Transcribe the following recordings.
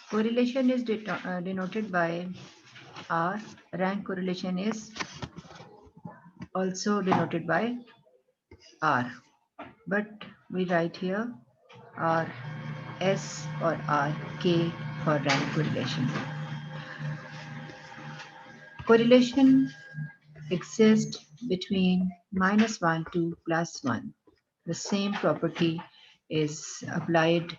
Correlation is denoted by R. Rank correlation is also denoted by R. But we write here R S or R K for rank correlation. Correlation exists between -1 to +1. The same property is applied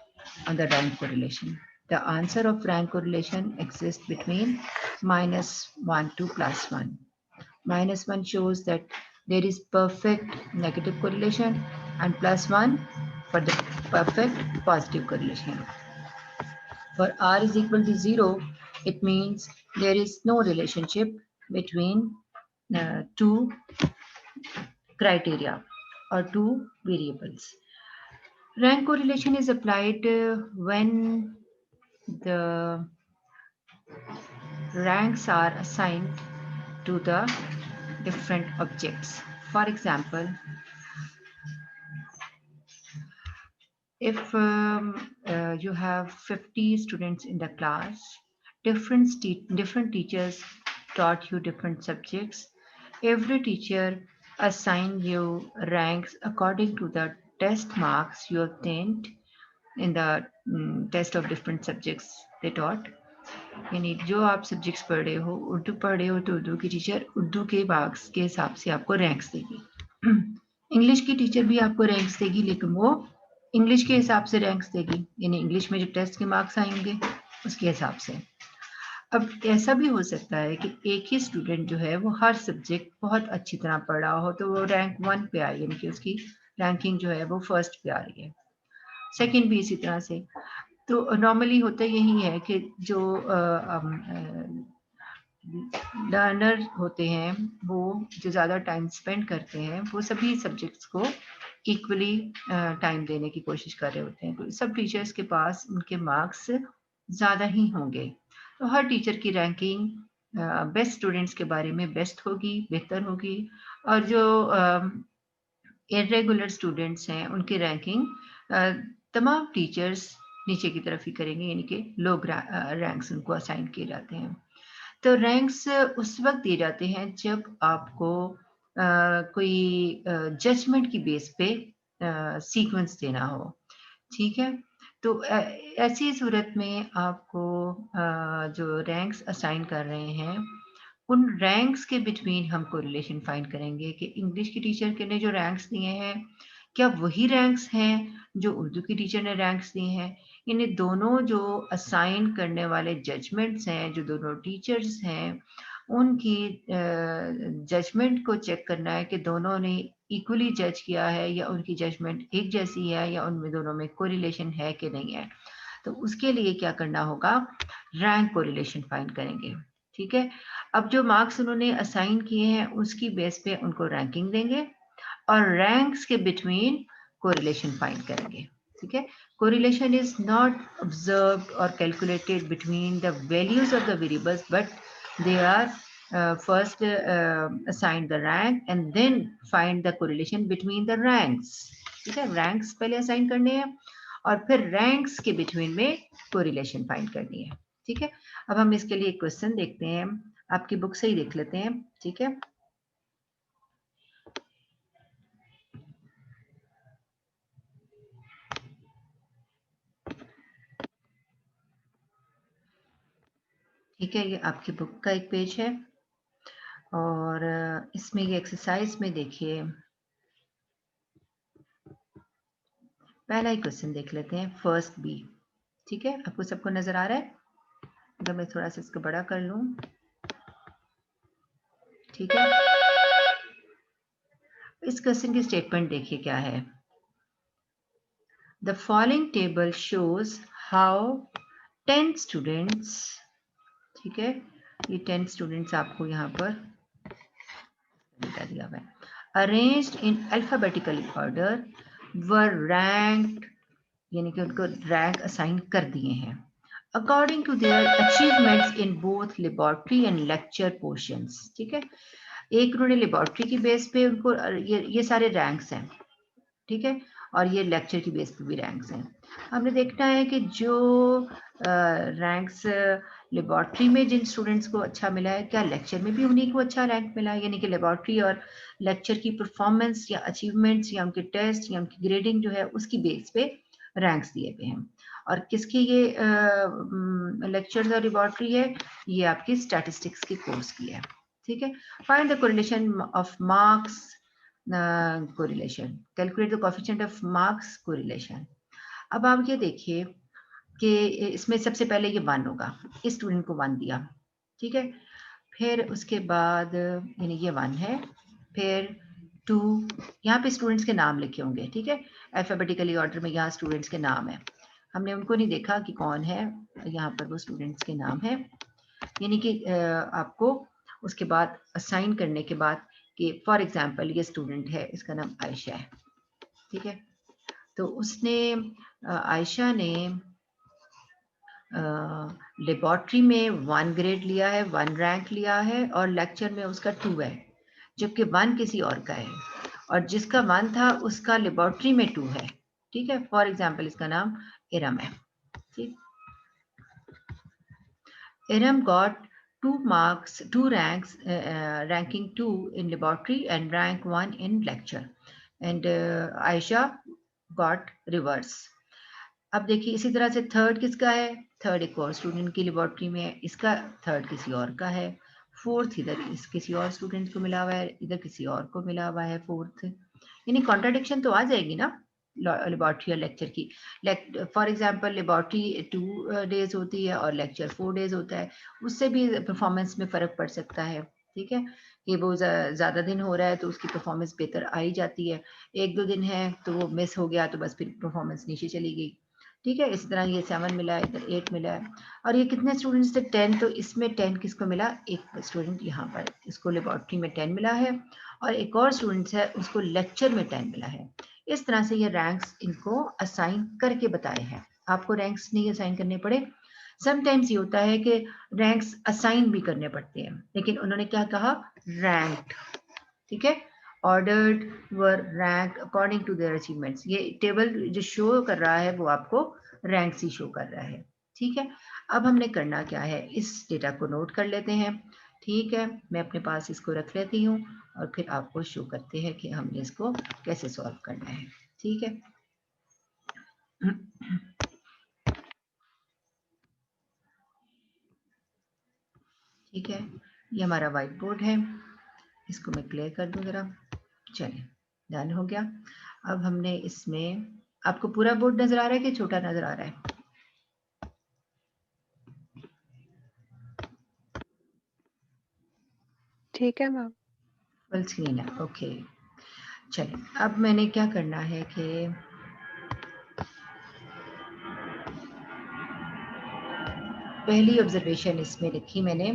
on the rank correlation. The answer of rank correlation exists between -1 to +1. -1 shows that there is perfect negative correlation and +1 for the perfect positive correlation. For R is equal to 0, it means there is no relationship between two criteria or two variables. Rank correlation is applied when the ranks are assigned to the different objects. For example, if you have 50 students in the class, different teachers taught you different subjects. Every teacher assigned you ranks according to the test marks you obtained in the test of different subjects they taught. यानी जो आप subjects पढ़ रहे हो, उर्दू पढ़ रहे हो तो उर्दू की टीचर उर्दू के मार्क्स के हिसाब से आपको रैंक्स देगी. इंग्लिश की टीचर भी आपको रैंक्स देगी, लेकिन वो इंग्लिश के हिसाब से रैंक्स देगी, यानी इंग्लिश में जो टेस्ट के मार्क्स आएंगे उसके हिसाब से. अब ऐसा भी हो सकता है कि एक ही स्टूडेंट जो है वो हर सब्जेक्ट बहुत अच्छी तरह पढ़ रहा हो, तो वो रैंक 1 पे आई, यानी कि उसकी रैंकिंग जो है वो फर्स्ट पे आ रही है. सेकंड भी इसी तरह से. तो नॉर्मली होता यही है कि जो लर्नर होते हैं, वो जो ज़्यादा टाइम स्पेंड करते हैं, वो सभी सब्जेक्ट्स को इक्वली टाइम देने की कोशिश कर रहे होते हैं. तो सब टीचर्स के पास उनके मार्क्स ज़्यादा ही होंगे. तो हर टीचर की रैंकिंग बेस्ट स्टूडेंट्स के बारे में बेस्ट होगी, बेहतर होगी, और जो इरेगुलर स्टूडेंट्स हैं उनकी रैंकिंग तमाम टीचर्स नीचे की तरफ ही करेंगे, यानी कि लो रैंक्स उनको असाइन किए जाते हैं. तो रैंक्स उस वक्त दिए जाते हैं जब आपको कोई जजमेंट की बेस पे सीक्वेंस देना हो. ठीक है. तो ऐसी सूरत में आपको जो रैंक्स असाइन कर रहे हैं, उन रैंक्स के बिटवीन हम कोरिलेशन फाइंड करेंगे कि इंग्लिश की टीचर के ने जो रैंक्स दिए हैं, क्या वही रैंक्स हैं जो उर्दू की टीचर ने रैंक्स दिए हैं. इन्हें दोनों जो असाइन करने वाले जजमेंट्स हैं, जो दोनों टीचर्स हैं, उनकी जजमेंट को चेक करना है कि दोनों ने इक्वली जज किया है या उनकी जजमेंट एक जैसी है या उनमें दोनों में कोरिलेशन है कि नहीं है. तो उसके लिए क्या करना होगा, रैंक कोरिलेशन फाइंड करेंगे. ठीक है. अब जो मार्क्स उन्होंने असाइन किए हैं उसकी बेस पे उनको रैंकिंग देंगे और रैंक्स के बिटवीन कोरिलेशन फाइंड करेंगे. ठीक है. Correlation is not observed or calculated between the values of the variables, but they are first assign the rank and then find the correlation between the ranks. ठीक है. Ranks पहले assign करने हैं और फिर रैंक्स के बिटवीन में correlation find करनी है. ठीक है. अब हम इसके लिए एक क्वेश्चन देखते हैं, आपकी बुक से ही देख लेते हैं. ठीक है. ठीक है. ये आपकी बुक का एक पेज है और इसमें ये एक्सरसाइज में देखिए, पहला ही क्वेश्चन देख लेते हैं, फर्स्ट बी. ठीक है. आपको सबको नजर आ रहा है? अगर मैं थोड़ा सा इसको बड़ा कर लूं. ठीक है. इस क्वेश्चन की स्टेटमेंट देखिए क्या है. The following table shows how 10 students, ठीक है, ये 10 स्टूडेंट्स आपको यहाँ पर दिया हुआ है, arranged in alphabetical order were ranked, यानी कि उनको रैंक असाइन कर दिए हैं according to their achievements in both laboratory and lecture portions. ठीक है. एक उन्होंने लेबोरेटरी की बेस पे उनको ये सारे रैंक्स हैं. ठीक है. और ये लेक्चर की बेस पे भी रैंक्स हैं। हमने देखना है कि जो रैंक्स लेबॉर्ट्री में जिन स्टूडेंट्स को अच्छा मिला है, क्या लेक्चर में भी उन्हीं को अच्छा रैंक मिला है, यानी कि लेबॉर्ट्री और लेक्चर की परफॉर्मेंस या अचीवमेंट्स या उनके टेस्ट या उनकी ग्रेडिंग जो है उसकी बेस पे रैंक्स दिए गए हैं। और किसकी ये लेक्चर और लेबॉर्ट्री है, ये आपकी स्टैटिस्टिक्स के कोर्स की है। ठीक है, find the correlation of marks correlation, calculate the coefficient of marks correlation. अब आप ये देखिए कि इसमें सबसे पहले ये 1 होगा, इस स्टूडेंट को 1 दिया, ठीक है। फिर उसके बाद यानी ये 1 है, फिर 2, यहाँ पे स्टूडेंट्स के नाम लिखे होंगे, ठीक है, अल्फाबेटिकली ऑर्डर में यहाँ स्टूडेंट्स के नाम है। हमने उनको नहीं देखा कि कौन है, यहाँ पर वो स्टूडेंट्स के नाम है, यानी कि आपको उसके बाद असाइन करने के बाद कि फॉर एग्जांपल ये स्टूडेंट है, इसका नाम आयशा है, ठीक है। तो उसने आयशा ने लेबॉर्ट्री में 1 ग्रेड लिया है, 1 रैंक लिया है और लेक्चर में उसका 2 है, जबकि 1 किसी और का है और जिसका 1 था उसका लेबॉर्ट्री में 2 है, ठीक है। फॉर एग्जांपल इसका नाम इरम है, ठीक। Iram got 2 marks, 2 ranks, ranking 2 in laboratory and rank 1 in lecture. And Aisha got reverse. अब देखिए इसी तरह से थर्ड किसका है, थर्ड एक और स्टूडेंट की लेबॉर्ट्री में है, इसका थर्ड किसी और का है, फोर्थ इधर इस किसी और स्टूडेंट को मिला हुआ है, इधर किसी और को मिला हुआ है फोर्थ, यानी कॉन्ट्राडिक्शन तो आ जाएगी ना लेबॉर्ट्री और लेक्चर की। फॉर एग्जांपल लेबॉर्ट्री 2 डेज होती है और लेक्चर 4 डेज होता है, उससे भी परफॉर्मेंस में फ़र्क पड़ सकता है, ठीक है। कि वो ज़्यादा दिन हो रहा है तो उसकी परफॉर्मेंस बेहतर आई जाती है, 1-2 दिन है तो वो मिस हो गया तो बस फिर परफॉर्मेंस नीचे चली गई, ठीक है। इस तरह ये 7 मिला है, इधर 8 मिला है। और ये कितने स्टूडेंट्स थे, 10, तो इसमें 10 किसको मिला, एक स्टूडेंट यहाँ पर, इसको लेबॉर्ट्री में 10 मिला है और एक और स्टूडेंट है उसको लेक्चर में 10 मिला है। इस तरह से ये रैंक्स इनको असाइन करके बताए हैं, आपको रैंक्स नहीं असाइन करने पड़े। समटाइम्स ये होता है कि रैंक्स असाइन भी करने पड़ते हैं, लेकिन उन्होंने क्या कहा, रैंक्ड, ठीक है। Ordered were rank according to their achievements, ये टेबल जो शो कर रहा है वो आपको रैंक्स ही शो कर रहा है, ठीक है। अब हमने करना क्या है, इस डेटा को नोट कर लेते हैं, ठीक है। मैं अपने पास इसको रख लेती हूँ और फिर आपको शो करते हैं कि हमने इसको कैसे सॉल्व करना है, ठीक है। ठीक है, ये हमारा व्हाइट बोर्ड है, इसको मैं क्लियर कर दूं जरा, चलिए डन हो गया। अब हमने इसमें, आपको पूरा बोर्ड नजर आ रहा है कि छोटा नजर आ रहा है, ठीक है मैम। फुल स्क्रीन है, ओके। चलिए अब मैंने क्या करना है कि पहली ऑब्जर्वेशन इसमें लिखी मैंने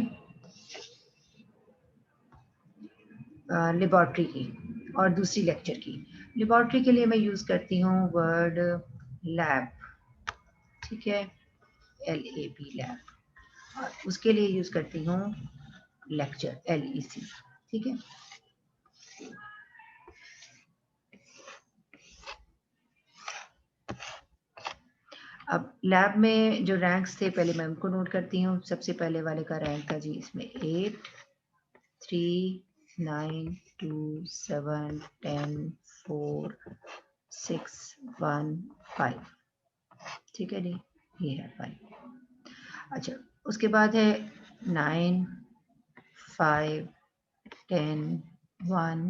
लेबॉर्ट्री की और दूसरी लेक्चर की। लेबॉर्ट्री के लिए मैं यूज़ करती हूँ वर्ड लैब, ठीक है, LAB लैब, और उसके लिए यूज़ करती हूँ लेक्चर LEC, ठीक है। अब लैब में जो रैंक्स थे पहले मैं उनको नोट करती हूँ। सबसे पहले वाले का रैंक था जी इसमें 8, 3, 9, 2, 7, 10, 4, 6, 1, 5, ठीक है जी, ये है 5। अच्छा, उसके बाद है 9, 5, 10, 1,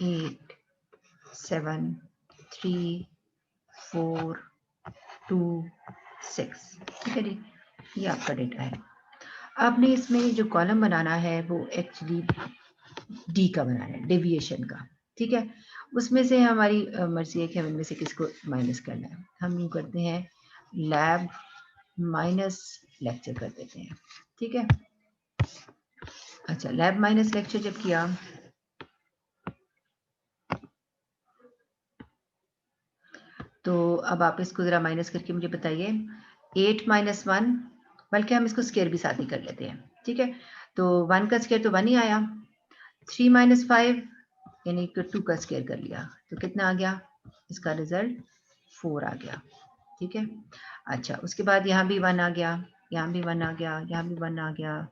8, 7, 3, 4, 2, 6, ठीक है जी, ये आपका डेटा है। आपने इसमें जो कॉलम बनाना है वो एक्चुअली डी का बनाना है, डेविएशन का, ठीक है। उसमें से हमारी मर्जी है कि हम इनमें से किसको माइनस करना है। हम यूँ करते हैं लैब माइनस लेक्चर कर देते हैं, ठीक है। अच्छा, लैब माइनस लेक्चर जब किया तो अब आप इसको ज़रा माइनस करके मुझे बताइए, 8 माइनस 1, बल्कि हम इसको स्केयर भी साथ ही कर लेते हैं, ठीक है। तो 1 का स्केयर तो 1 ही आया, 3 माइनस 5 यानी कि 2 का स्केयर कर लिया तो कितना आ गया इसका रिजल्ट 4 आ गया। ठीक है, अच्छा उसके बाद यहाँ भी 1 आ गया, यहाँ भी 1 आ गया, यहाँ भी 1 आ गया,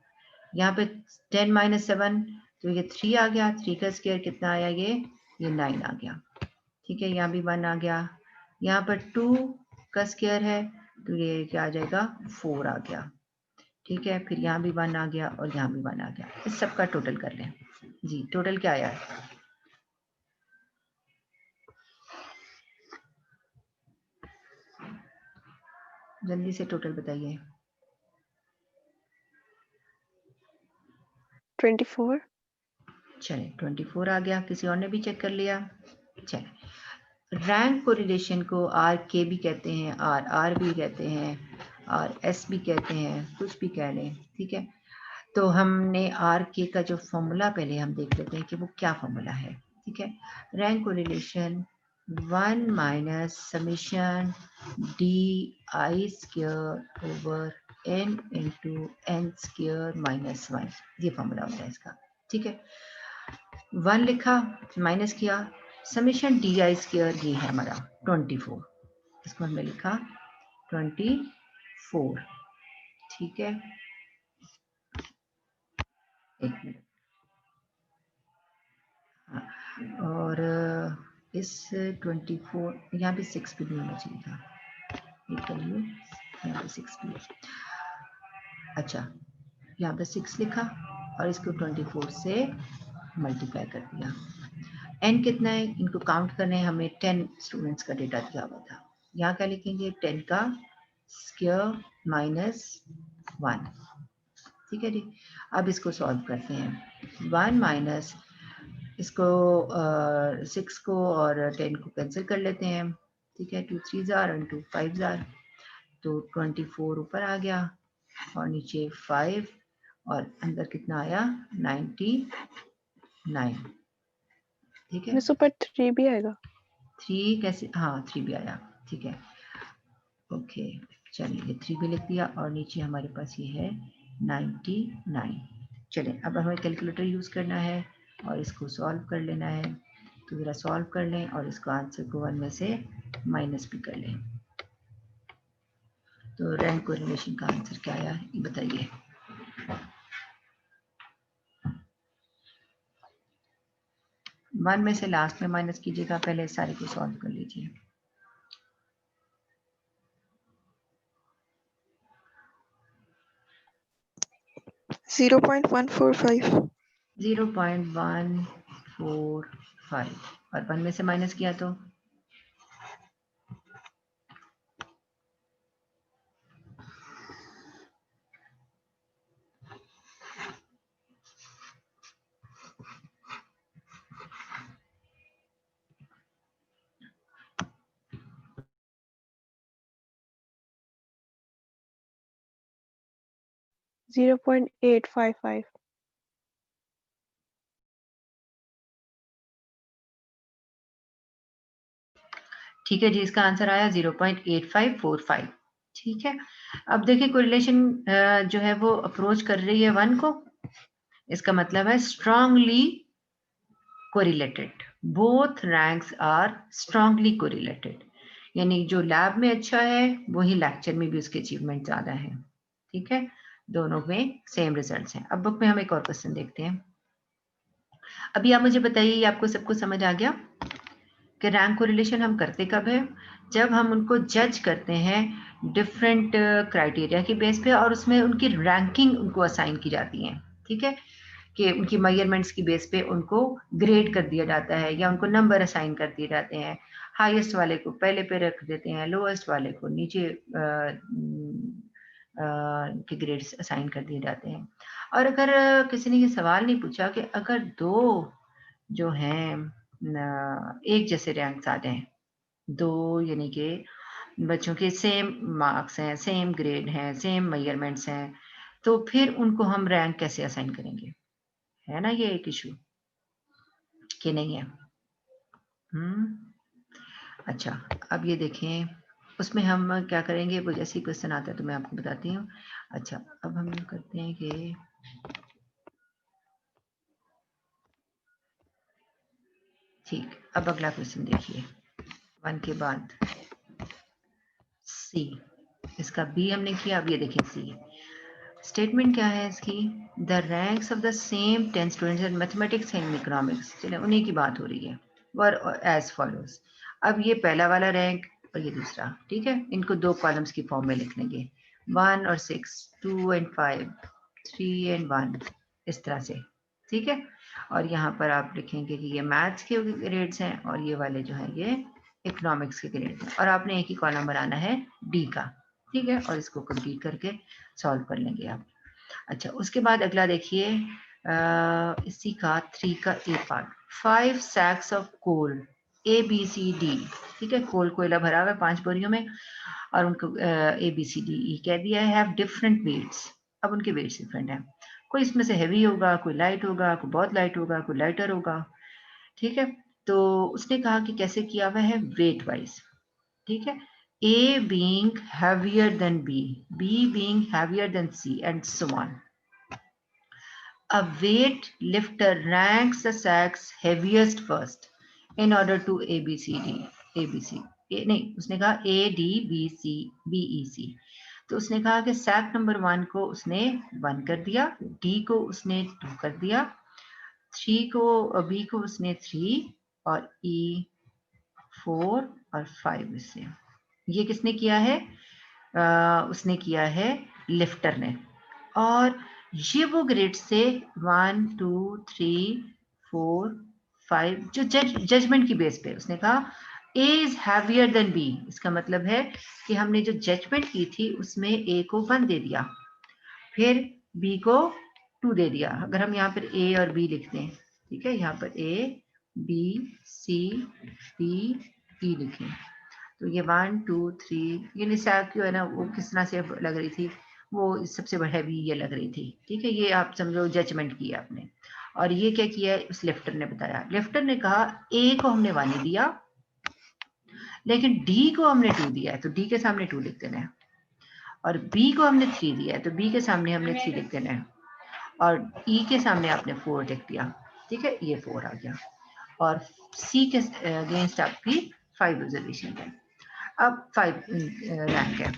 यहाँ पे 10 माइनस 7 तो ये 3 आ गया, 3 का स्क्वायर कितना आया, ये 9 आ गया। ठीक है, यहाँ भी 1 आ गया, यहाँ पर 2 का स्क्वायर है तो ये क्या आ जाएगा, 4 आ गया। ठीक है, फिर यहाँ भी 1 आ गया और यहाँ भी 1 आ गया। इस सब का टोटल कर लें जी, टोटल क्या आया है? जल्दी से टोटल बताइए। 24। चले 24 आ गया। किसी और ने भी चेक कर लिया? चले, रैंक कोरिलेशन को आर के भी कहते हैं, आर आर भी कहते हैं, आर एस भी कहते हैं, कुछ भी कह लें। ठीक है, तो हमने आर के का जो फॉर्मूला पहले हम देख लेते हैं कि वो क्या फॉर्मूला है। ठीक है, rank correlation 1 minus summation D I square over n into N square minus 1, ये फॉर्मूला होता है इसका। ठीक है, 1 लिखा, माइनस किया, समीशन डी आई स्क्वायर ये है हमारा 24, इसको हमने लिखा 24। ठीक है, एक मिनट, हाँ, और इस 24 यहाँ भी 6 भी नहीं होना चाहिए था, ये करिए, यहाँ पे 6 भी है। अच्छा, यहाँ पे 6 लिखा और इसको 24 से मल्टीप्लाई कर दिया। n कितना है, इनको काउंट करने हमें 10 स्टूडेंट्स का डेटा दिया हुआ था। यहाँ क्या लिखेंगे, 10 का स्क्वायर माइनस 1। ठीक है जी, अब इसको सॉल्व करते हैं। 1 माइनस इसको 6 को और 10 को कैंसिल कर लेते हैं। ठीक है, 2 3 जार और 2 5 जार, तो 24 ऊपर आ गया और नीचे 5 और अंदर कितना आया, 99। ठीक है, मिस ऊपर 3 भी आएगा। 3 कैसे, हाँ 3 भी आया। ठीक है, ओके, चलिए ये 3 भी लिख दिया और नीचे हमारे पास ये है 99। चलिए अब हमें कैलकुलेटर यूज़ करना है और इसको सॉल्व कर लेना है। तो ज़रा सॉल्व कर लें और इसको आंसर को 1 में से माइनस भी कर लें। तो रैंक कोरिलेशन का आंसर क्या आया ये बताइए। वन में से लास्ट में माइनस कीजिएगा, पहले सारे को सॉल्व कर लीजिए। जीरो 0.145। 0.145 और 1 में से माइनस किया तो 0.855। ठीक है जी, इसका आंसर आया 0.8545। ठीक है, अब देखिए कोरिलेशन जो है वो अप्रोच कर रही है 1 को, इसका मतलब है strongly correlated, both ranks are strongly correlated, यानी जो लैब में अच्छा है वही लेक्चर में भी उसके अचीवमेंट ज़्यादा है। ठीक है, दोनों में सेम रिजल्ट्स हैं। अब बुक में हम एक और क्वेश्चन देखते हैं। अभी आप मुझे बताइए, आपको सबको समझ आ गया कि रैंक कोरिलेशन हम करते कब है, जब हम उनको जज करते हैं डिफरेंट क्राइटेरिया की बेस पे और उसमें उनकी रैंकिंग उनको असाइन की जाती है। ठीक है, कि उनकी मेजरमेंट्स की बेस पे उनको ग्रेड कर दिया जाता है या उनको नंबर असाइन कर दिए जाते हैं। हाईएस्ट वाले को पहले पे रख देते हैं, लोएस्ट वाले को नीचे के ग्रेड्स असाइन कर दिए जाते हैं। और अगर किसी ने ये सवाल नहीं पूछा कि अगर दो जो हैं एक जैसे रैंक्स आ जाएं, दो यानी कि बच्चों के सेम मार्क्स हैं, सेम ग्रेड हैं, सेम मेजरमेंट्स हैं, तो फिर उनको हम रैंक कैसे असाइन करेंगे? है ना ये एक इशू कि नहीं है? अच्छा, अब ये देखें, उसमें हम क्या करेंगे, वो जैसे ही क्वेश्चन आता है तो मैं आपको बताती हूँ। अच्छा, अब हम करते हैं कि ठीक, अब अगला क्वेश्चन देखिए, 1 के बाद सी, इसका बी हमने किया। अब ये देखिए सी स्टेटमेंट क्या है इसकी, the ranks of the same 10 students in mathematics and economics, चलिए उन्हीं की बात हो रही है, वर एज फॉलोज। अब ये पहला वाला रैंक और ये दूसरा, ठीक है, इनको दो कॉलम्स की फॉर्म में लिख लेंगे, 1 और 6, 2 एंड 5, 3 एंड 1, इस तरह से, ठीक है। और यहाँ पर आप लिखेंगे कि ये मैथ्स के ग्रेड्स हैं और ये वाले जो हैं ये इकोनॉमिक्स के ग्रेड्स हैं, और आपने एक ही कॉलम बनाना है डी का, ठीक है, और इसको कंप्लीट करके सॉल्व कर लेंगे आप। अच्छा, उसके बाद अगला देखिए इसी का 3 का ए पार्ट, 5 सैक्स ऑफ कोल ए बी सी डी, ठीक है, कोल कोयला भरा हुआ है 5 बोरियों में और उनको ए बी सी डी ई कह दिया है, हैव डिफरेंट वेट्स। अब उनके वेट्स डिफरेंट हैं, कोई इसमें से हैवी होगा, कोई लाइट होगा, कोई बहुत लाइट होगा, कोई लाइटर होगा, ठीक है। तो उसने कहा कि कैसे किया हुआ है, वेट वाइज, ठीक है, A being heavier than B, B being heavier than C, and so on. A weight lifter ranks the sacks heaviest first in order to A, B, C, D, A, B, C. नहीं, उसने कहा A, D, B, C, B, E, C. तो उसने कहा कि sac number 1 को उसने 1 कर दिया, D को उसने 2 कर दिया, 3 को B को उसने 3 और E 4 और 5 इससे। ये किसने किया है, उसने किया है लिफ्टर ने। और ये वो ग्रेड से 1 2 3 4 5 जो जजमेंट की बेस पे उसने कहा ए इज हैवियर देन बी, इसका मतलब है कि हमने जो जजमेंट की थी उसमें ए को 1 दे दिया, फिर बी को 2 दे दिया। अगर हम यहाँ पर ए और बी लिखते हैं, ठीक है, यहाँ पर ए बी सी डी ई लिखें, तो ये 1 2 3, ये निसाब क्यों है ना, वो किस तरह से लग रही थी, वो सबसे हैवी ये लग रही थी, ठीक है, ये आप समझो जजमेंट किया आपने। और ये क्या किया उस लिफ्टर ने बताया, लिफ्टर ने कहा ए को हमने 1 दिया लेकिन डी को हमने 2 दिया है, तो डी के सामने 2 लिख देना है, और बी को हमने 3 दिया है तो बी के सामने हमने 3 लिख देना है, और ई के सामने आपने 4 लिख दिया, ठीक है, ये 4 आ गया, और सी के अगेंस्ट आपकी 5 ऑब्जर्वेशन है। अब 5 रैंक है।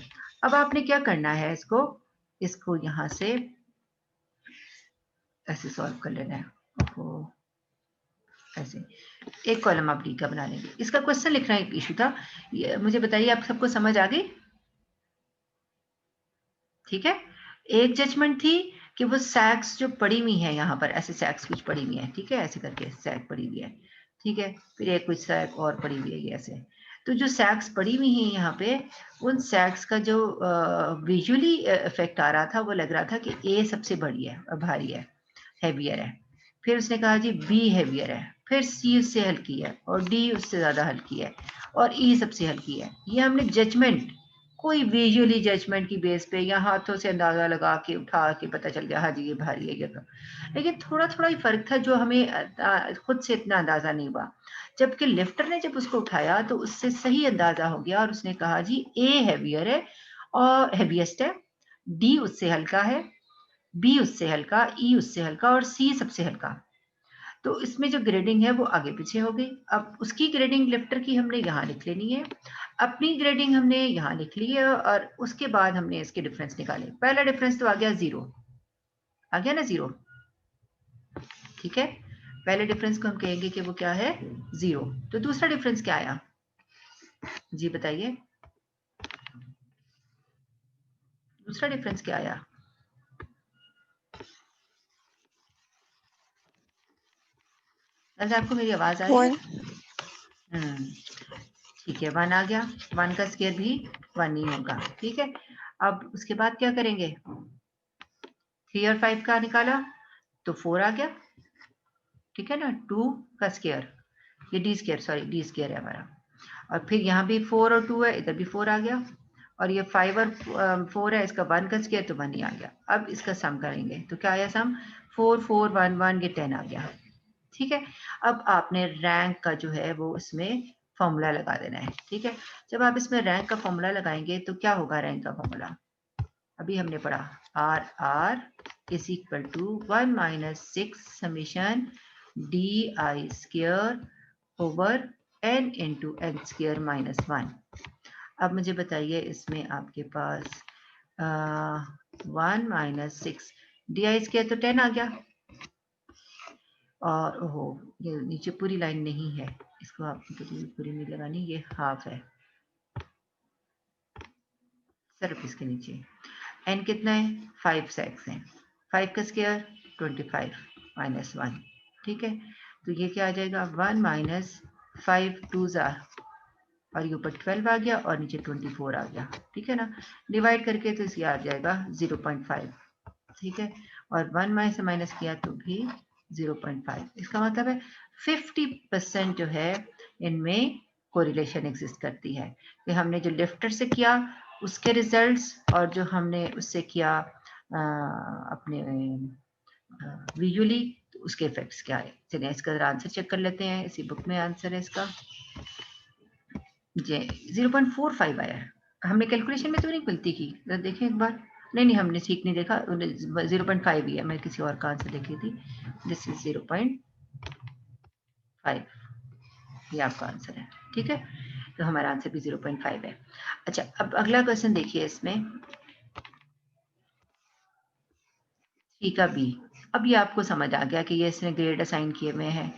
अब आपने क्या करना है, इसको यहां से ऐसे सॉल्व कर लेना है, तो ऐसे एक कॉलम आप डी का बना लेंगे। इसका क्वेश्चन लिखना एक इशू था, मुझे बताइए आप सबको समझ आ गई, ठीक है। एक जजमेंट थी कि वो सैक्स जो पड़ी हुई है यहाँ पर, ऐसे सैक्स कुछ पड़ी हुई है, ठीक है, ऐसे करके सैक पड़ी हुई है, ठीक है, फिर एक कुछ सैक और पड़ी हुई है ये ऐसे। तो जो सैक्स पड़ी हुई है यहाँ पे, उन सैक्स का जो विजुअली इफेक्ट आ रहा था वो लग रहा था कि ए सबसे बड़ी है और भारी है, हैवियर है। फिर उसने कहा जी बी हैवियर है, फिर सी उससे हल्की है और डी उससे ज्यादा हल्की है और ई सबसे हल्की है। ये हमने जजमेंट, कोई विजुअली जजमेंट की बेस पे या हाथों से अंदाजा लगा के उठा के पता चल गया हाँ जी ये भारी है ये तो, लेकिन थोड़ा थोड़ा ही फर्क था जो हमें खुद से इतना अंदाजा नहीं हुआ। जबकि लिफ्टर ने जब उसको उठाया तो उससे सही अंदाजा हो गया और उसने कहा जी ए हैवियर है और हैवीएस्ट है, डी उससे हल्का है, बी उससे हल्का, ई उससे हल्का और सी सबसे हल्का। तो इसमें जो ग्रेडिंग है वो आगे पीछे हो गई। अब उसकी ग्रेडिंग लिफ्टर की हमने यहाँ लिख लेनी है, अपनी ग्रेडिंग हमने यहाँ लिख ली है और उसके बाद हमने इसके डिफरेंस निकाले। पहला डिफरेंस तो आ गया 0, आ गया ना 0, ठीक है, पहले डिफरेंस को हम कहेंगे कि वो क्या है 0। तो दूसरा डिफरेंस क्या आया जी बताइए, दूसरा डिफरेंस क्या आया, आपको मेरी आवाज आ रही है? ठीक है, 1 आ गया, 1 का स्क्वायर भी 1 ही होगा, ठीक है। अब उसके बाद क्या करेंगे, 3 और 5 का निकाला तो 4 आ गया, ठीक है ना, 2 का स्क्वायर, ये D square, sorry D square है हमारा, और फिर यहाँ भी 4 और 2 है, इधर भी 4 आ गया, और ये 5 और 4 है, इसका 1 का स्क्वायर तो 1 ही आ गया। अब इसका सम करेंगे तो क्या आया सम, 4 4 1 1, ये 10 आ गया, ठीक है। अब आपने रैंक का जो है वो इसमें फॉर्मूला लगा देना है, ठीक है। जब आप इसमें रैंक का फॉर्मूला लगाएंगे तो क्या होगा रैंक का फॉर्मूला, अभी हमने पढ़ा, R R is equal to 1 minus 6 summation D I square over n into N square minus 1। अब मुझे बताइए इसमें आपके पास 1 माइनस 6 डी स्क्वायर तो 10 आ गया, और ओहो ये नीचे पूरी लाइन नहीं है, इसको आपको पूरी नहीं लगानी, ये हाफ है सिर्फ इसके नीचे। n कितना है 5 x है, 5 का स्क्वायर 25 माइनस 1, ठीक है। तो ये क्या आ जाएगा 1 माइनस 5 टू जार, और ये ऊपर 12 आ गया और नीचे 24 आ गया, ठीक है ना। डिवाइड करके तो इसलिए आ जाएगा 0.5, ठीक है। और 1 में से माइनस किया तो भी 0.5। इसका मतलब है 50% जो है इनमें कोरिलेशन एग्जिस्ट करती है कि हमने जो लिफ्टर से किया उसके रिजल्ट्स और जो हमने उससे किया अपने विजुअली उसके इफेक्ट्स क्या है। चलिए इसका आंसर चेक कर लेते हैं, इसी बुक में आंसर है इसका जी 0.45 आया है। हमने कैलकुलेशन में तो नहीं गलती की, देखें एक बार। नहीं हमने ठीक नहीं देखा, 0.5 ही है, मैं किसी और का आंसर देख रही थी। दिस इज 0.5, ये आपका आंसर है, ठीक है। तो हमारा आंसर भी 0.5 है। अच्छा अब अगला क्वेश्चन देखिए इसमें 3 का बी। अब ये आपको समझ आ गया कि ये इसने ग्रेड असाइन किए हुए हैं,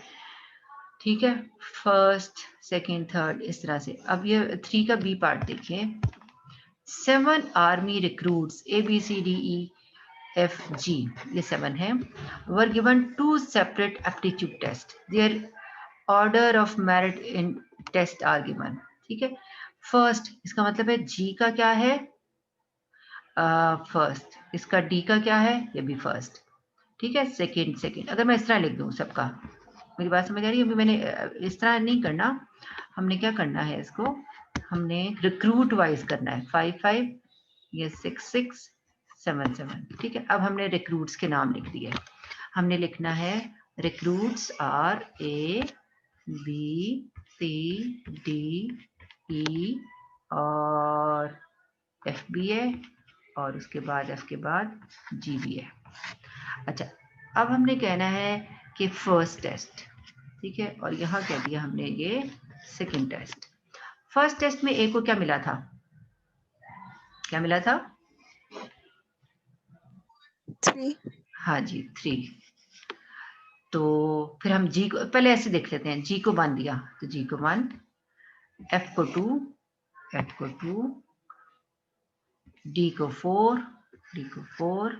ठीक है, फर्स्ट सेकेंड थर्ड इस तरह से। अब ये 3 का बी पार्ट देखिए, 7 आर्मी रिक्रूट्स ABCDEFG, ये 7 है, were given 2 separate aptitude tests, their order of merit in test are given, ठीक है। फर्स्ट इसका मतलब है जी का क्या है फर्स्ट, इसका डी का क्या है, ये भी फर्स्ट, ठीक है। सेकेंड सेकेंड अगर मैं इस तरह लिख दूं सबका, मेरी बात समझ आ रही है। अभी मैंने इस तरह नहीं करना, हमने क्या करना है इसको, हमने रिक्रूट वाइज करना है, 5 5 ये 6 6 7 7, ठीक है। अब हमने रिक्रूट्स के नाम लिख दिए, हमने लिखना है रिक्रूट्स आर ABCDE और F भी है, और उसके बाद F के बाद G भी है। अच्छा अब हमने कहना है कि फर्स्ट टेस्ट, ठीक है, और यहाँ कह दिया हमने ये सेकंड टेस्ट। फर्स्ट टेस्ट में ए को क्या मिला था, क्या मिला था 3। हाँ जी 3। तो फिर हम जी को पहले ऐसे देख लेते हैं, जी को 1 दिया तो जी को 1, एफ को 2, एफ को 2, डी को 4, डी को 4,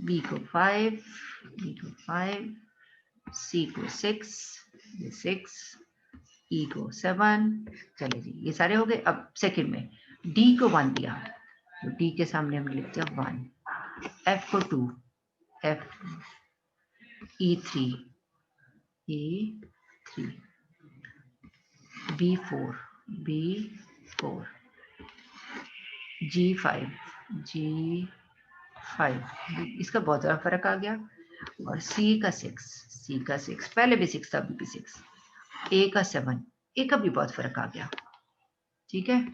बी को 5, बी को 5, सी को 6, ये 6, ई को 7। चले जी ये सारे हो गए। अब सेकंड में डी को 1 दिया तो डी के सामने हमने लिख दिया 1, एफ को 2, F E3, E3, B4, B4, G5, G5, इसका बहुत ज़्यादा फर्क आ गया। और C का 6, C का 6, पहले भी 6 था अभी भी 6, A का 7, A का भी बहुत फर्क आ गया, ठीक है।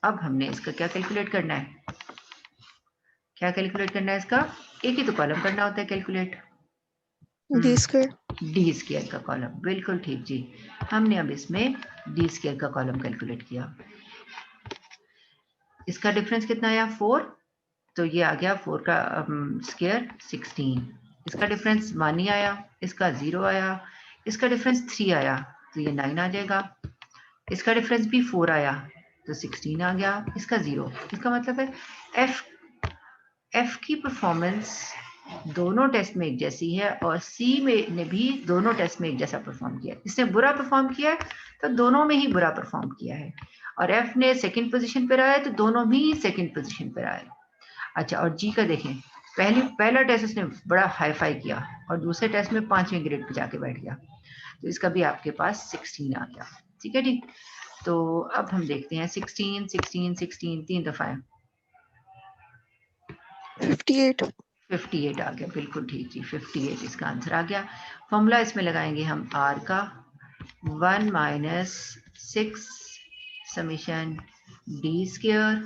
अब हमने इसका क्या कैलकुलेट करना है, क्या कैलकुलेट करना है इसका, एक ही तो कॉलम करना होता है calculate, D square. D square का कॉलम, बिल्कुल ठीक जी। हमने अब इसमें डी स्क्वायर का कॉलम कैलकुलेट किया, इसका डिफरेंस कितना आया 4, तो ये आ गया 4 का स्क्वायर 16, इसका डिफरेंस 1 ही आया, इसका 0 आया, इसका डिफरेंस 3 आया तो ये 9 आ जाएगा, इसका डिफरेंस भी 4 आया तो 16 आ गया, इसका 0। इसका मतलब है एफ की परफॉर्मेंस दोनों टेस्ट में एक जैसी है, और सी में ने भी दोनों टेस्ट में एक जैसा परफॉर्म किया है। इसने बुरा परफॉर्म किया है तो दोनों में ही बुरा परफॉर्म किया है, और एफ ने सेकंड पोजीशन पर आया तो दोनों भी सेकंड पोजीशन पर आए। अच्छा और जी का देखें, पहला टेस्ट उसने बड़ा हाई फाई किया और दूसरे टेस्ट में 5वें ग्रेड पे जाके बैठ गया, तो इसका भी आपके पास 16 आ गया, ठीक है जी। तो अब हम देखते हैं 16 16 16 3 दफा है 58। 58 आ गया, बिल्कुल ठीक जी 58 इसका आंसर आ गया। फॉर्मूला इसमें लगाएंगे हम आर का 1 minus 6 summation D square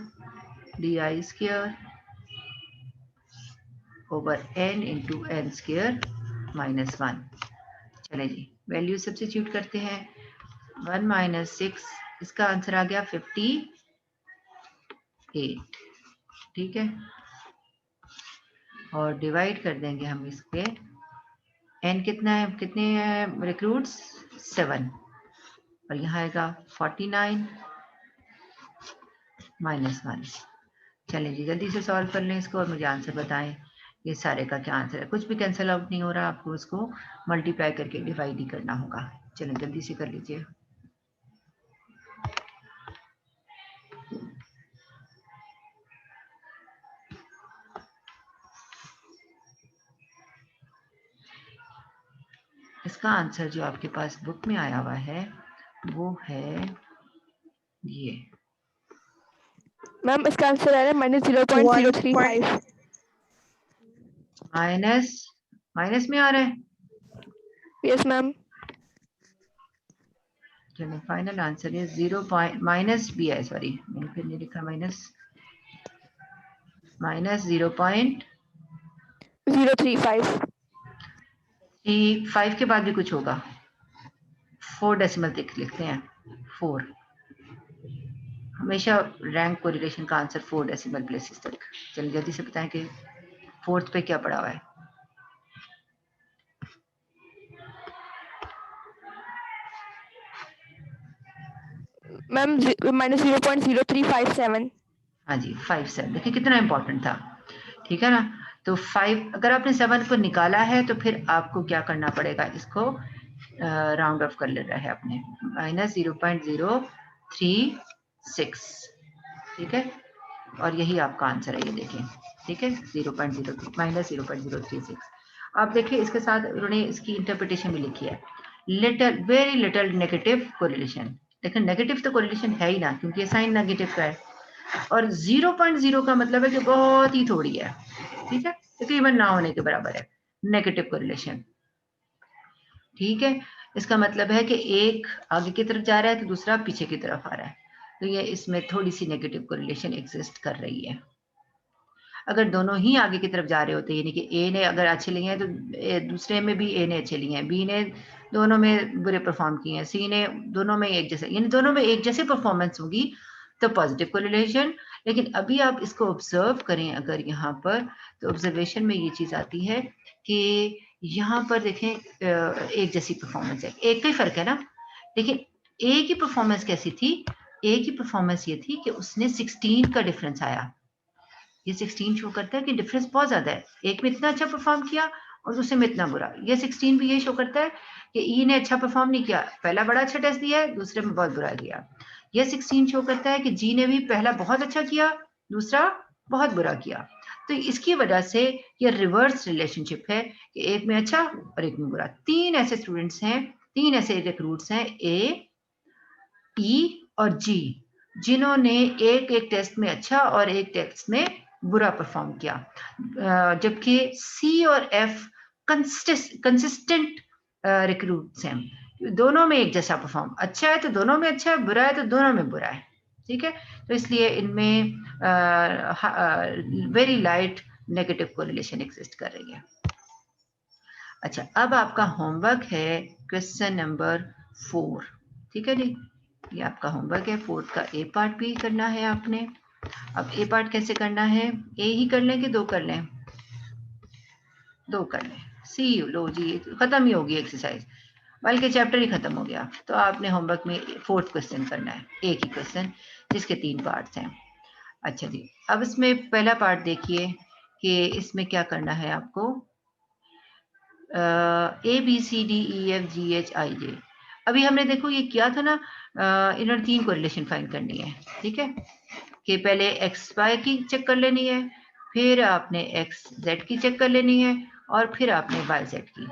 D I square over n into N square minus 1। चले जी वैल्यू सब्स्टिट्यूट करते हैं, 1 माइनस 6, इसका आंसर आ गया 58, ठीक है। और डिवाइड कर देंगे हम इस पे, एन कितना है, कितने रिक्रूट्स, 7, और यहाँ आएगा 49 माइनस 1। चलें जी, जल्दी से सॉल्व कर लें इसको और मुझे आंसर बताएं ये सारे का क्या आंसर है। कुछ भी कैंसिल आउट नहीं हो रहा, आपको उसको मल्टीप्लाई करके डिवाइड ही करना होगा। चलें जल्दी से कर लीजिए। इसका आंसर जो आपके पास बुक में आया हुआ है वो है ये। मैम इसका आंसर आ रहा है -0.035। माइनस में आ रहा है। Yes ma'am. चलो फाइनल आंसर है 0 माइनस भी है, सॉरी मैंने फिर नहीं लिखा, माइनस 0.035 के बाद भी कुछ होगा, 4 डेसिमल तक लिखते हैं, 4। हमेशा रैंक कोरिलेशन का आंसर 4 डेसिमल प्लेसेस तक। चलिए जल्दी से बताएं कि फोर्थ पे क्या पड़ा हुआ है। मैम -0.0357। हाँ जी 5 7, देखिए कितना इंपॉर्टेंट था, ठीक है ना। तो 5, अगर आपने 7 को निकाला है तो फिर आपको क्या करना पड़ेगा, इसको राउंड ऑफ कर लेना है अपने, -0.036, ठीक है। और यही आपका आंसर है, ये देखें, ठीक है, 0.0 -0.036। आप देखिए इसके साथ उन्होंने इसकी इंटरप्रिटेशन भी लिखी है, little, very little negative correlation. लेकिन नेगेटिव तो कोरिलेशन है ही ना, क्योंकि ये साइन नेगेटिव का है। और 0.0 का मतलब है कि बहुत ही थोड़ी है, ठीक है, तकरीबन ना होने के बराबर है नेगेटिव कोरिलेशन, ठीक है। इसका मतलब है कि एक आगे की तरफ जा रहा है तो दूसरा पीछे की तरफ आ रहा है, तो ये इसमें थोड़ी सी नेगेटिव कोरिलेशन एग्जिस्ट कर रही है। अगर दोनों ही आगे की तरफ जा रहे होते, यानी कि ए ने अगर अच्छे लिए हैं तो दूसरे में भी ए ने अच्छे लिए हैं, बी ने दोनों में बुरे परफॉर्म किए हैं, सी ने दोनों में एक जैसे, यानी दोनों में एक जैसे परफॉर्मेंस होगी तो पॉजिटिव कोरिलेशन। लेकिन अभी आप इसको ऑब्जर्व करें अगर यहाँ पर, तो ऑब्जर्वेशन में ये चीज़ आती है कि यहाँ पर देखें एक जैसी परफॉर्मेंस है, एक का ही फर्क है ना। लेकिन ए की परफॉर्मेंस कैसी थी, ए की परफॉर्मेंस ये थी कि उसने 16 का डिफरेंस आया, ये 16 शो करता है कि डिफरेंस बहुत ज्यादा है, एक में इतना अच्छा परफॉर्म किया और दूसरे में इतना बुरा। ये 16 भी ये शो करता है कि ई ने अच्छा परफॉर्म नहीं किया, पहला बड़ा अच्छा टेस्ट दिया है, दूसरे में बहुत बुरा दिया। ये 16 शो करता है कि जी ने भी पहला बहुत अच्छा किया, दूसरा बहुत बुरा किया। तो इसकी वजह से ये रिवर्स रिलेशनशिप है कि एक में अच्छा और एक में बुरा। 3 ऐसे स्टूडेंट्स हैं, 3 ऐसे रिक्रूट्स हैं, ए, ई और जी, जिन्होंने एक एक टेस्ट में अच्छा और एक टेस्ट में बुरा परफॉर्म किया, जबकि सी और एफ कंसिस्टेंट रिक्रूट्स हैं, दोनों में एक जैसा परफॉर्म, अच्छा है तो दोनों में अच्छा है, बुरा है तो दोनों में बुरा है, ठीक है। तो इसलिए इनमें very light negative correlation exist कर रही है। अच्छा, अब आपका होमवर्क है क्वेश्चन नंबर 4, ठीक है जी, ये आपका होमवर्क है। 4th का ए पार्ट भी करना है आपने। अब ए पार्ट कैसे करना है, ए ही कर लें कि 2 कर लें, 2 कर लें। सी लो जी, खत्म ही होगी एक्सरसाइज, बल्कि चैप्टर ही खत्म हो गया। तो आपने होमवर्क में 4th क्वेश्चन करना है, एक ही क्वेश्चन जिसके 3 पार्ट्स हैं। अच्छा जी, अब इसमें पहला पार्ट देखिए कि इसमें क्या करना है आपको, A B C D E F G H I J. अभी हमने देखो ये किया था ना, इन्होंने 3 को रिलेशन फाइंड करनी है, ठीक है, कि पहले एक्स वाई की चेक कर लेनी है, फिर आपने एक्स जेड की चेक कर लेनी है, और फिर आपने वाई जेड की।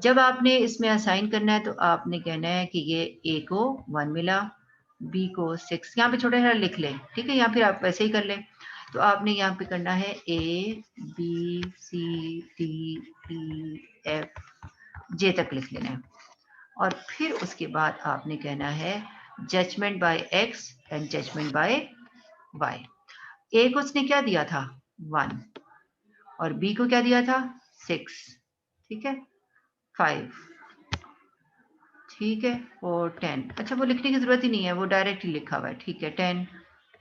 जब आपने इसमें असाइन करना है तो आपने कहना है कि ये ए को 1 मिला, बी को 6, यहाँ पे छोटा सा लिख लें, ठीक है, या फिर आप वैसे ही कर लें। तो आपने यहाँ पे करना है A B C D E F J तक लिख लेना है, और फिर उसके बाद आपने कहना है judgement by X and judgement by Y. A को उसने क्या दिया था 1, और बी को क्या दिया था 6, ठीक है, 5, ठीक है, और 10। अच्छा, वो लिखने की जरूरत ही नहीं है, वो डायरेक्ट ही लिखा हुआ है। ठीक है, 10,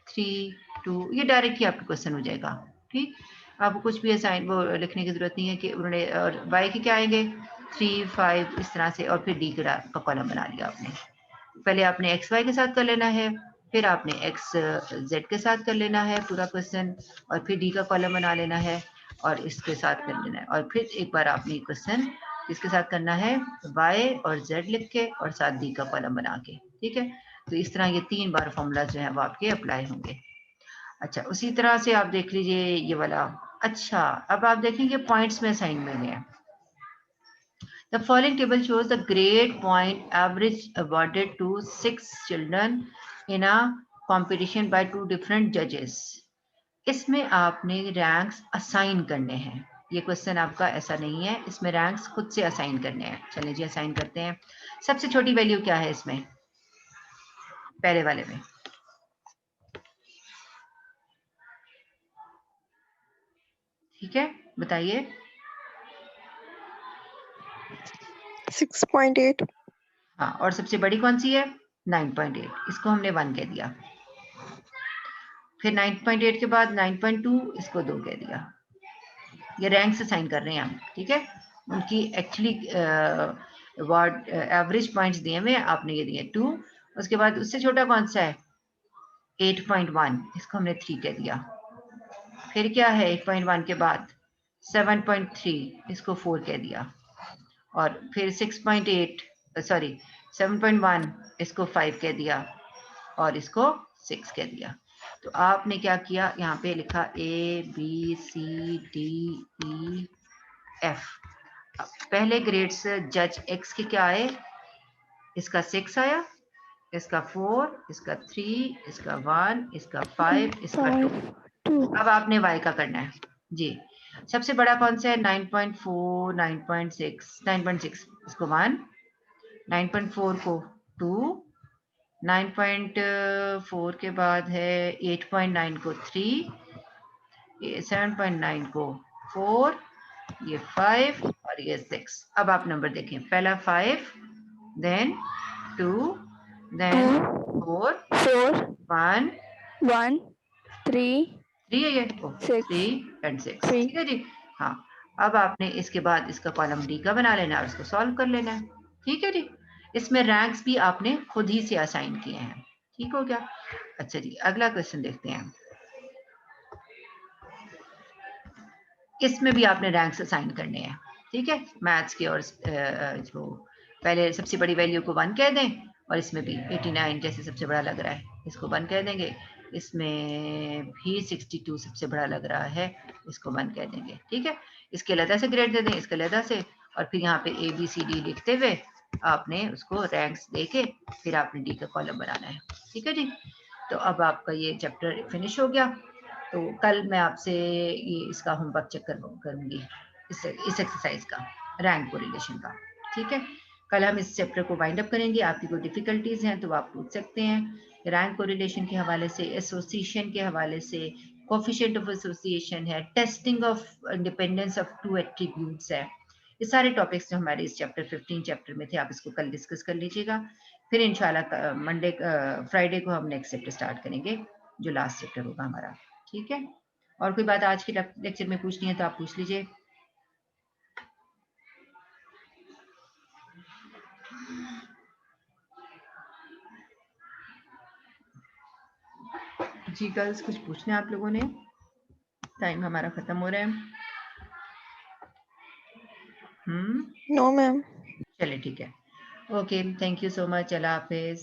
3, 2, ये डायरेक्ट ही आपका क्वेश्चन हो जाएगा। ठीक, आपको कुछ भी असाइन वो लिखने की जरूरत नहीं है कि उन्होंने, और वाई के क्या आएंगे 3, 5 इस तरह से, और फिर डी का कॉलम बना लिया आपने। पहले आपने एक्स वाई के साथ कर लेना है, फिर आपने एक्स जेड के साथ कर लेना है पूरा क्वेश्चन, और फिर डी का कॉलम बना लेना है और इसके साथ कर लेना है, और फिर एक बार आपने क्वेश्चन इसके साथ करना है y और z लिख के और साथ डी का कॉलम बना के। ठीक है, तो इस तरह ये 3 बार फॉर्मूला जो है वो आपके अप्लाई होंगे। अच्छा, उसी तरह से आप देख लीजिए ये वाला। अच्छा, अब आप देखेंगे पॉइंट्स में साइन में है। The following table shows the grade point average awarded to 6 children in a competition by 2 different judges. इसमें आपने रैंक्स असाइन करने हैं। ये क्वेश्चन आपका ऐसा नहीं है, इसमें रैंक्स खुद से असाइन करने हैं। चलिए जी, असाइन करते हैं। सबसे छोटी वैल्यू क्या है इसमें, पहले वाले में? ठीक है, बताइए। 6.8. हाँ, और सबसे बड़ी कौन सी है? 9.8, इसको हमने 1 कह दिया। फिर 9.8 के बाद 9.2, इसको 2 कह दिया। ये रैंक से साइन कर रहे हैं हम। ठीक है, उनकी एक्चुअली अवार्ड एवरेज पॉइंट्स दिए हुए, आपने ये दिए 2। उसके बाद उससे छोटा कौन सा है? 8.1, इसको हमने 3 कह दिया। फिर क्या है 8.1 के बाद? 7.3, इसको 4 कह दिया। और फिर 7.1, इसको 5 कह दिया, और इसको 6 कह दिया। तो आपने क्या किया, यहाँ पे लिखा ABCDEF। पहले ग्रेड्स जज एक्स के क्या आए? इसका 6 आया, इसका 4, इसका 3, इसका 1, इसका 5, इसका 2। 2. अब आपने y का करना है जी। सबसे बड़ा कौन सा है? 9.4, 9.6, 9.6, इसको 1, 9.4 को 2, 9.4 के बाद है 8.9 को 3, 7.9 को 4, ये 5 और ये 6। अब आप नंबर देखें, पहला 5, देन 2, देन 4, 4, 1, 1, 3, 3 है ये, 6, 3 and 6। 3. ठीक है जी। हाँ, अब आपने इसके बाद इसका कॉलम डी का बना लेना है और इसको सॉल्व कर लेना है। ठीक है जी, इसमें रैंक्स भी आपने खुद ही से असाइन किए हैं। ठीक हो गया। अच्छा जी, अगला क्वेश्चन देखते हैं। इसमें भी आपने रैंक्स असाइन करने हैं। ठीक है, मैथ्स के, और जो पहले सबसे बड़ी वैल्यू को 1 कह दें, और इसमें भी 89 जैसे सबसे बड़ा लग रहा है, इसको 1 कह देंगे। इसमें भी 62 सबसे बड़ा लग रहा है, इसको 1 कह देंगे। ठीक है, इसके अलग से ग्रेड दे दें, इसके अलग से, और फिर यहाँ पे ABCD लिखते हुए आपने उसको रैंक्स दे के फिर आपने डी का कॉलम बनाना है। ठीक है जी, तो अब आपका ये चैप्टर फिनिश हो गया। तो कल मैं आपसे ये इसका होमवर्क चेक करूंगी, इस एक्सरसाइज का, रैंक कोरिलेशन का। ठीक है, कल हम इस चैप्टर को वाइंड अप करेंगे। आपकी कोई डिफिकल्टीज हैं तो आप पूछ सकते हैं। रैंक कोरिलेशन के हवाले से, एसोसिएशन के हवाले से, कोफिशिएंट ऑफ एसोसिएशन है, testing of independence of 2 attributes है, ये सारे टॉपिक्स जो हमारे इस चैप्टर 15 चैप्टर में थे, आप इसको कल डिस्कस कर लीजिएगा। फिर इंशाल्लाह फ्राइडे को हम नेक्स्ट चैप्टर स्टार्ट करेंगे, जो लास्ट चैप्टर होगा हमारा। ठीक है, और कोई बात आज के लेक्चर में पूछनी है तो आप पूछ लीजिए। जी गर्ल्स, कुछ पूछना है आप लोगों ने? टाइम हमारा खत्म हो रहा है। No, ma'am. चलिए ठीक है, okay, thank you so much, Allah Hafiz.